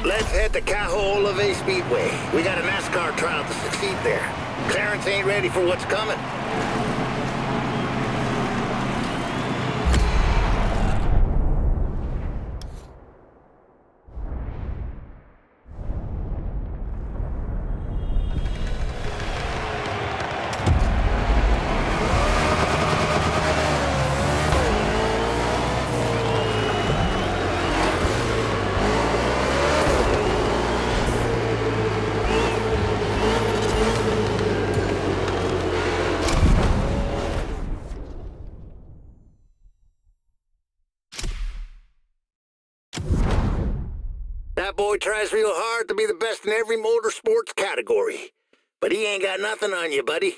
Let's head to Cajo Speedway. We got a NASCAR trial to succeed there. Clarence ain't ready for what's coming. That boy tries real hard to be the best in every motorsports category. But he ain't got nothing on you, buddy.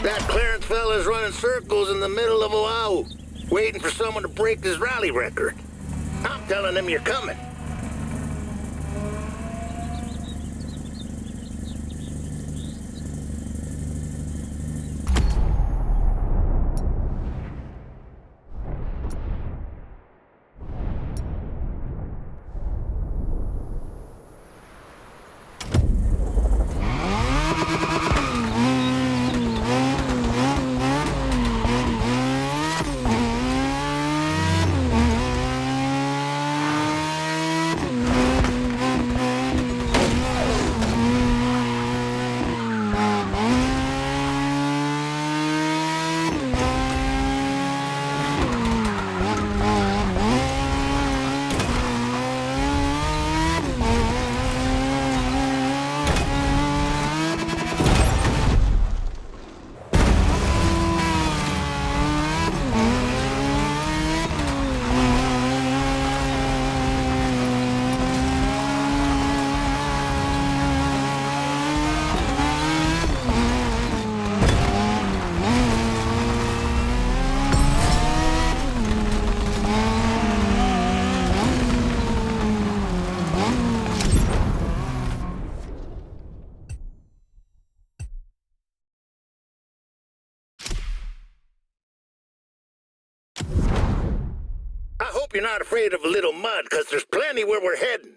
That Clarence fella's running circles in the middle of Oahu, waiting for someone to break his rally record. I'm telling him you're coming. I hope you're not afraid of a little mud, because there's plenty where we're heading.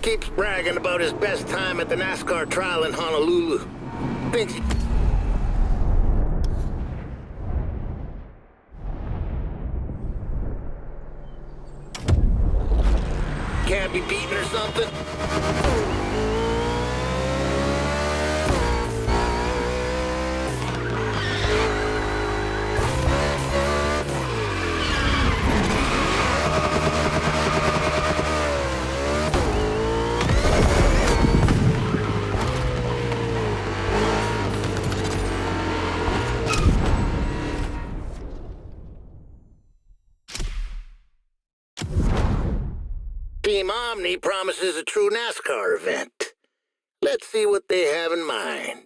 Keeps bragging about his best time at the NASCAR trial in Honolulu. Thinks he... can't be beaten or something? Team Omni promises a true NASCAR event. Let's see what they have in mind.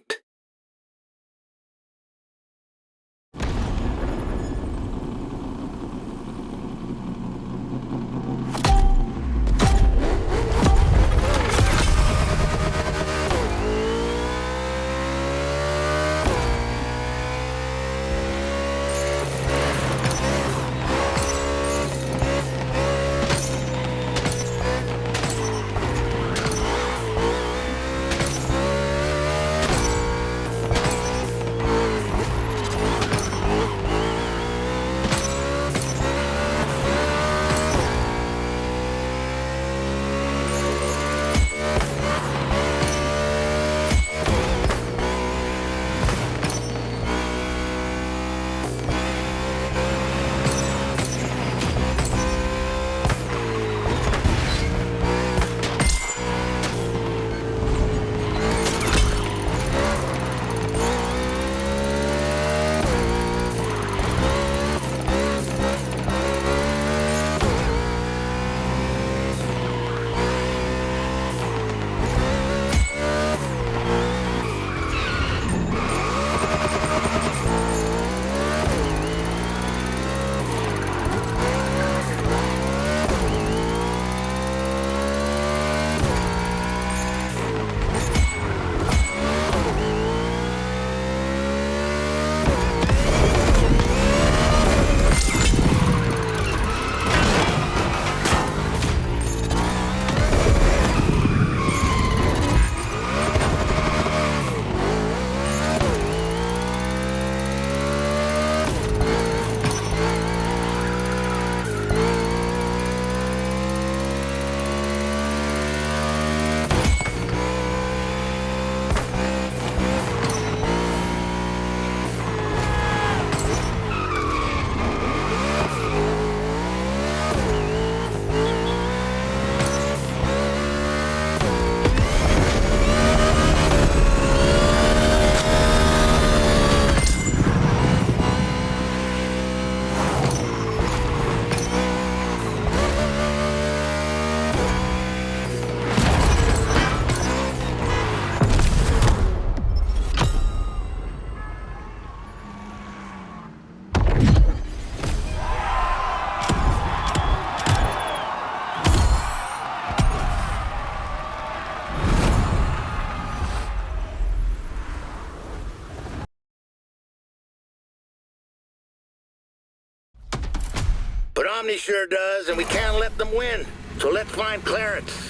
But Omni sure does, and we can't let them win. So let's find Clarence.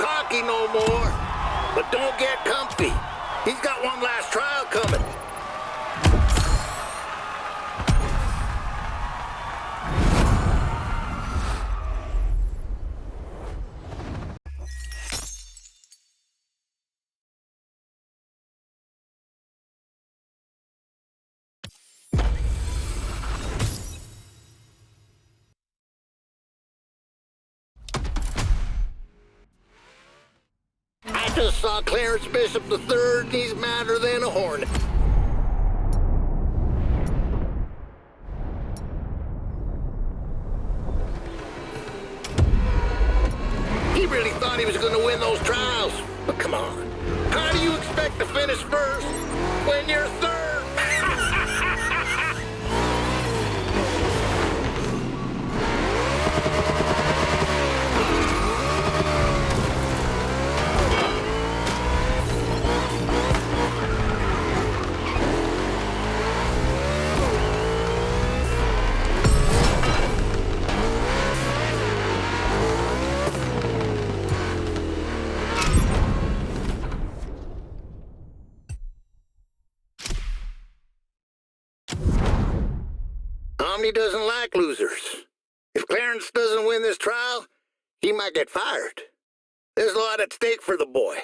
cocky no more, but don't get comfy. He's got one last trial coming. I just saw Clarence Bishop III, and he's madder than a hornet. He really thought he was going to win those trials. But come on, how do you expect to finish first when you're third? Omni doesn't like losers. If Clarence doesn't win this trial, he might get fired. There's a lot at stake for the boy.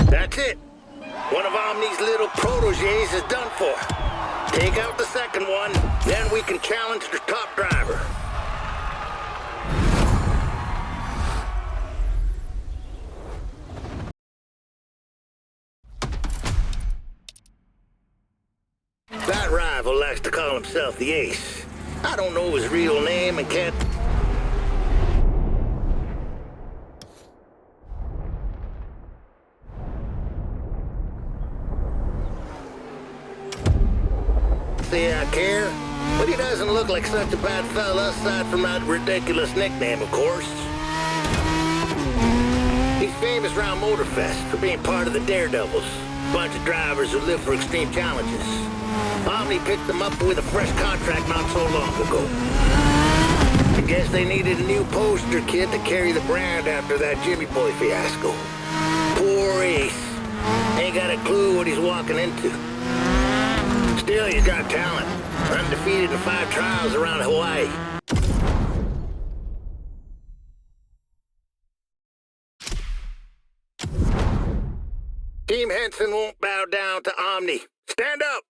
That's it. One of Omni's little proteges is done for. Take out the second one, then we can challenge the top driver. That rival likes to call himself the Ace. I don't know his real name and can't... say I care, but he doesn't look like such a bad fella aside from that ridiculous nickname, of course. He's famous around Motorfest for being part of the Daredevils, a bunch of drivers who live for extreme challenges. Omni picked them up with a fresh contract not so long ago. I guess they needed a new poster kid to carry the brand after that Jimmy Boy fiasco. Poor Ace. Ain't got a clue what he's walking into. Still, he's got talent. Undefeated in 5 trials around Hawaii. Team Henson won't bow down to Omni. Stand up!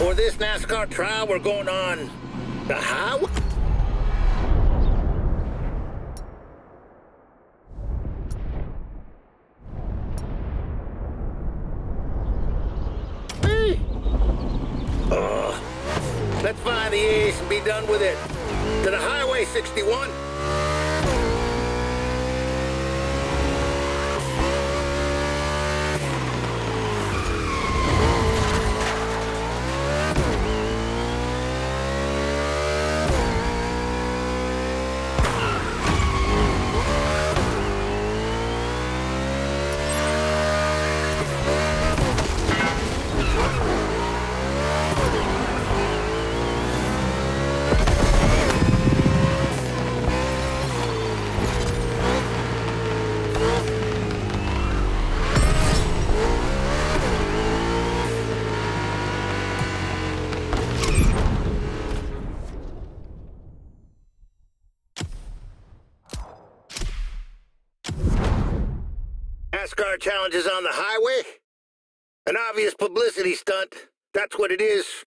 For this NASCAR trial, we're going on the highway. Hey. Let's find the ace and be done with it. To the Highway 61. NASCAR challenges on the highway? An obvious publicity stunt. That's what it is.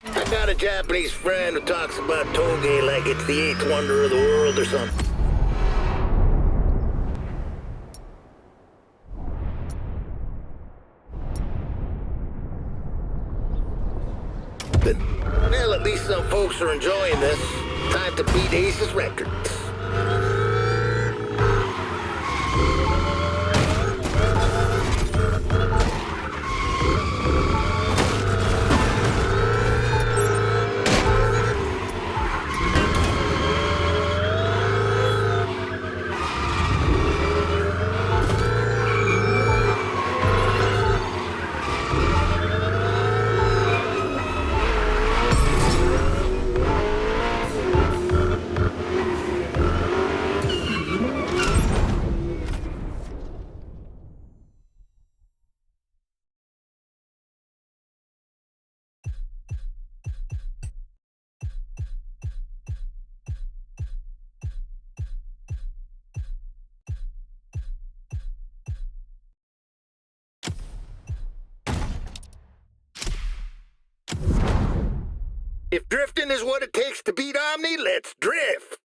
I got a Japanese friend who talks about toge like it's the eighth wonder of the world or something. Well, at least some folks are enjoying this. Time to beat Ace's record. If drifting is what it takes to beat Omni, let's drift!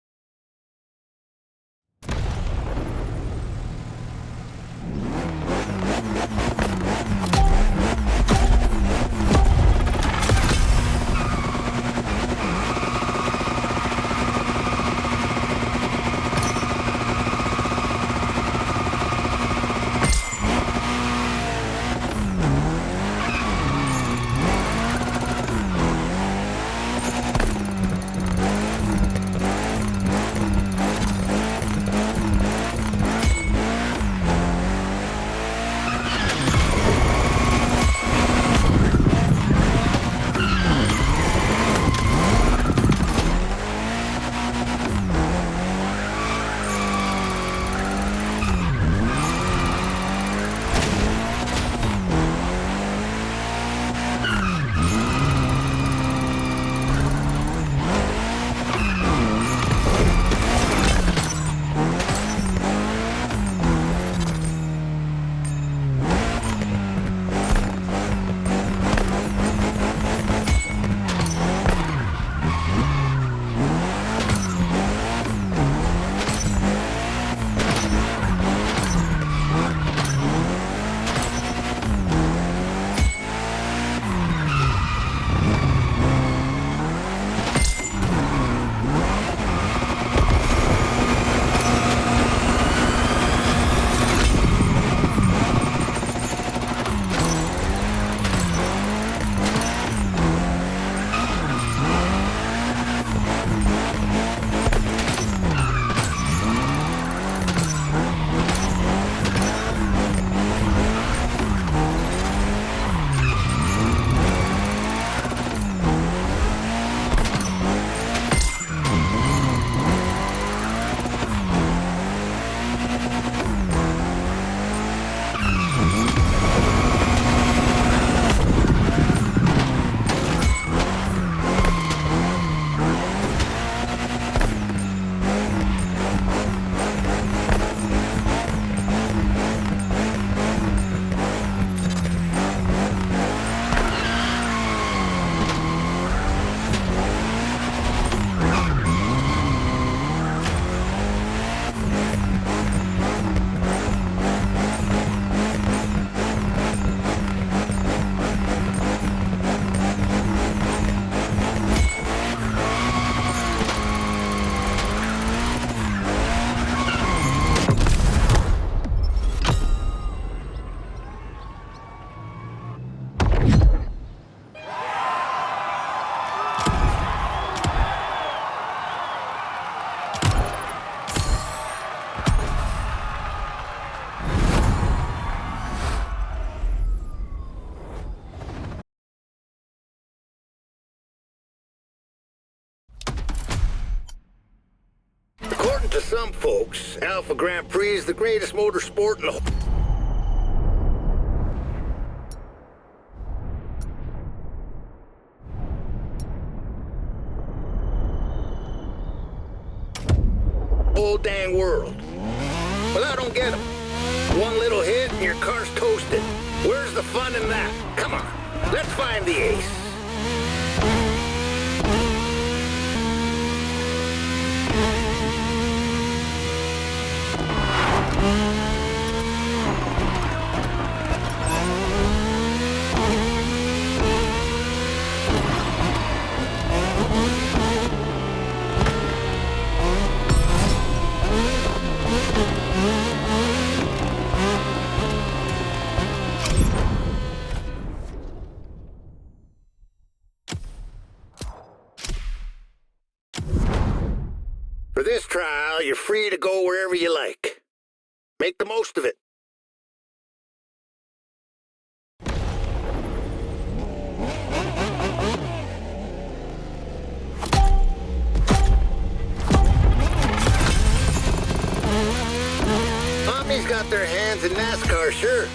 To some folks, Alpha Grand Prix is the greatest motorsport in the whole dang world. Well, I don't get them. One little hit and your car's toasted. Where's the fun in that? Come on, let's find the ace. For this trial, you're free to go wherever you like. Make the most of it. Omni's got their hands in NASCAR, sure,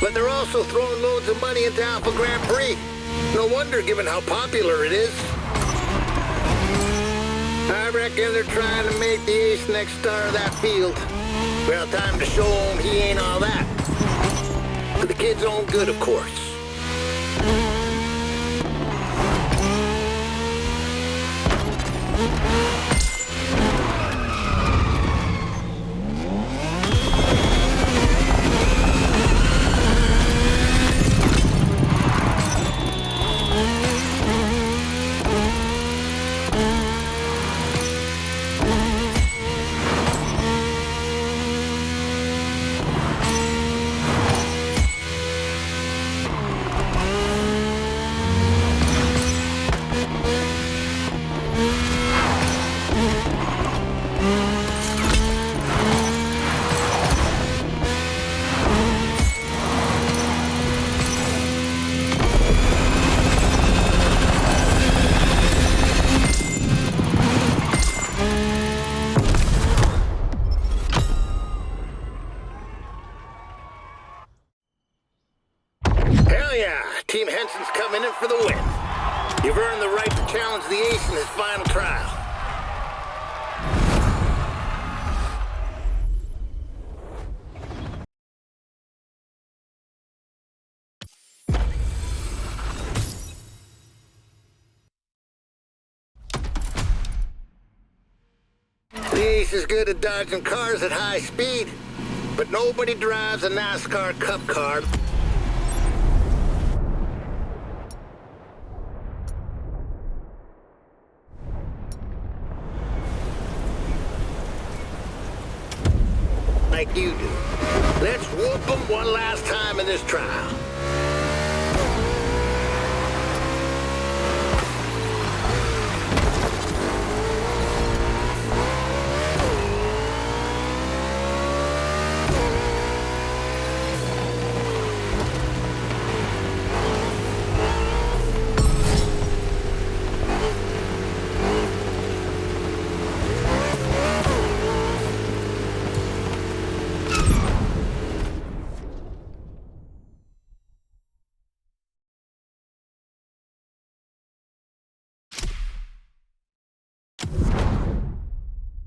but they're also throwing loads of money into Alpha Grand Prix. No wonder, given how popular it is. I reckon they're trying to make the ace next star of that field. Well, time to show him he ain't all that. For the kid's own good, of course. Team Henson's coming in for the win. You've earned the right to challenge the ace in his final trial. The ace is good at dodging cars at high speed, but nobody drives a NASCAR Cup car like you do. Let's whoop them one last time in this trial.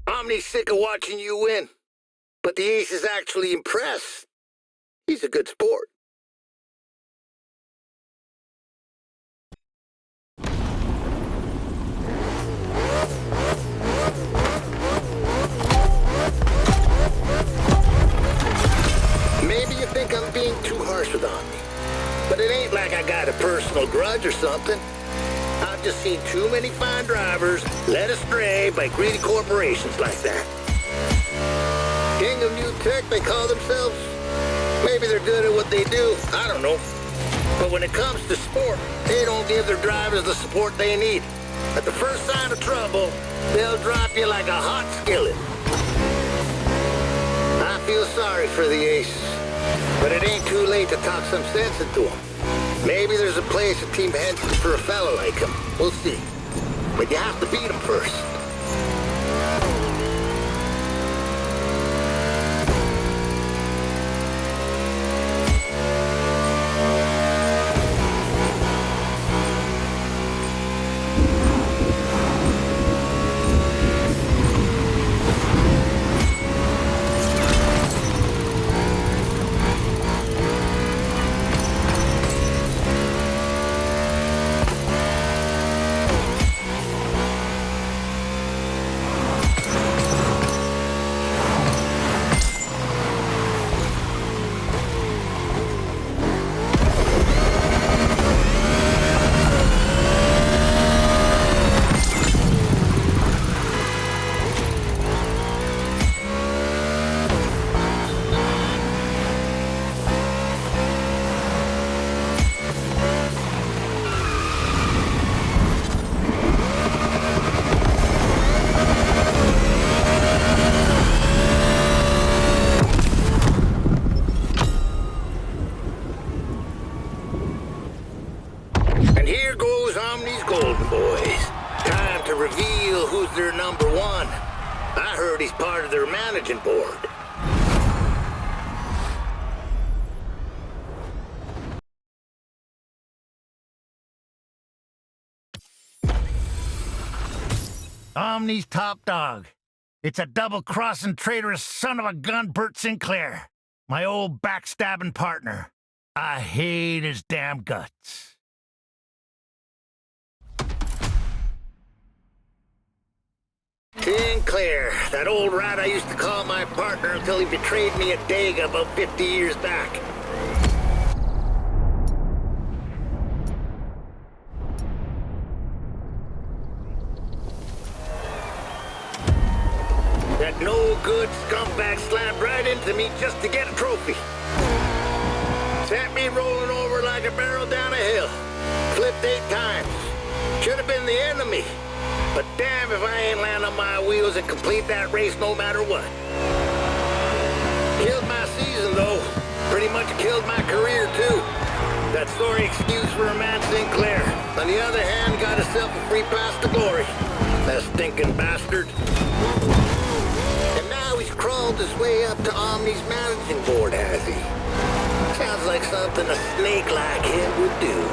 Omni's sick of watching you win, but the ace is actually impressed. He's a good sport. Maybe you think I'm being too harsh with Omni, but it ain't like I got a personal grudge or something. I've just seen too many fine drivers led astray by greedy corporations like that. King of new tech, they call themselves. Maybe they're good at what they do, I don't know. But when it comes to sport, they don't give their drivers the support they need. At the first sign of trouble, they'll drop you like a hot skillet. I feel sorry for the ace, but it ain't too late to talk some sense into him. Maybe there's a place at Team Henson for a fella like him. We'll see. But you have to beat him first. Omni's top dog. It's a double-crossing traitorous son of a gun, Bert Sinclair. My old backstabbing partner. I hate his damn guts. Sinclair, that old rat I used to call my partner until he betrayed me at Dega about 50 years back. That no-good scumbag slammed right into me just to get a trophy. Sent me rolling over like a barrel down a hill. Flipped 8 times. Should have been the enemy. But damn if I ain't land on my wheels and complete that race no matter what. Killed my season, though. Pretty much killed my career, too. That sorry excuse for a man Sinclair. On the other hand, got himself a free pass to glory. That stinking bastard. And now he's crawled his way up to Omni's managing board, has he? Sounds like something a snake like him would do.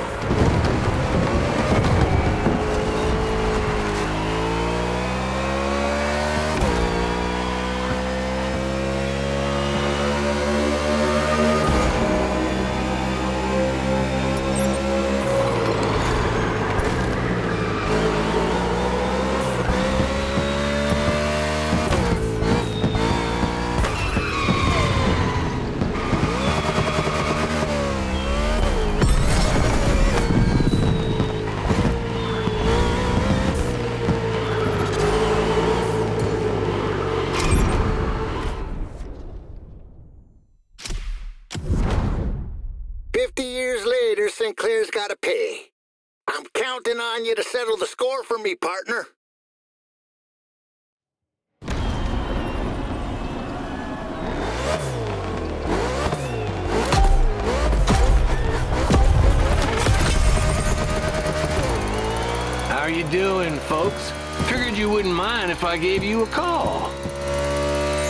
Sinclair's gotta pay. I'm counting on you to settle the score for me, partner. How are you doing, folks? Figured you wouldn't mind if I gave you a call.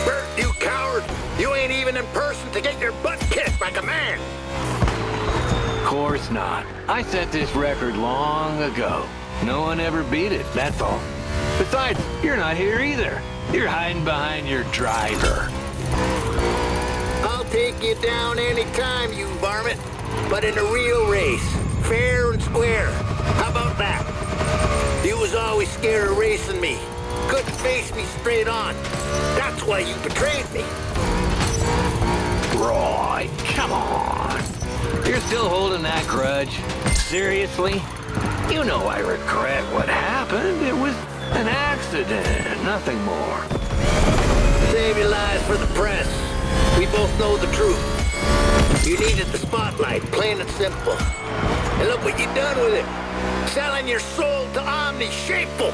Bert, you coward! You ain't even in person to get your butt kicked like a man! Of course not. I set this record long ago. No one ever beat it, that's all. Besides, you're not here either. You're hiding behind your driver. I'll take you down anytime, you varmint. But in a real race. Fair and square. How about that? You was always scared of racing me. Couldn't face me straight on. That's why you betrayed me. Roy, come on. You're still holding that grudge? Seriously? You know I regret what happened. It was an accident, nothing more. Save your lies for the press. We both know the truth. You needed the spotlight, plain and simple. And look what you done with it. Selling your soul to Omni, shameful.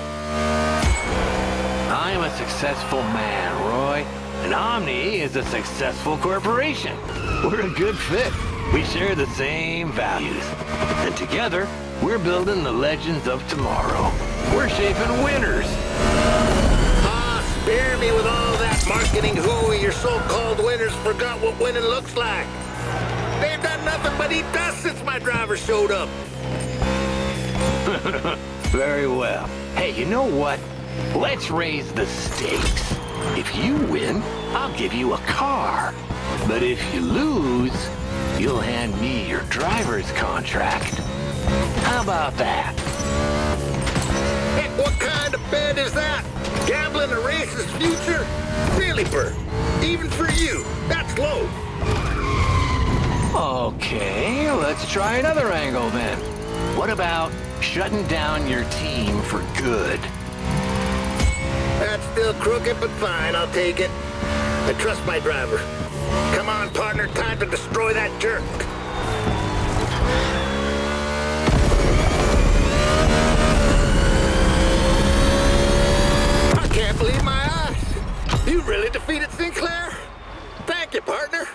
I'm a successful man, Roy. And Omni is a successful corporation. We're a good fit. We share the same values. And together, we're building the legends of tomorrow. We're shaping winners. Ah, spare me with all that marketing hooey. Your so-called winners forgot what winning looks like. They've done nothing but eat dust since my driver showed up. Very well. Hey, you know what? Let's raise the stakes. If you win, I'll give you a car. But if you lose, you'll hand me your driver's contract. How about that? Heck, what kind of bet is that? Gambling a race's future? Really, Bert? Even for you, that's low. Okay, let's try another angle then. What about shutting down your team for good? That's still crooked, but fine, I'll take it. I trust my driver. Come on, partner, time to destroy that jerk. I can't believe my eyes. You really defeated Sinclair? Thank you, partner.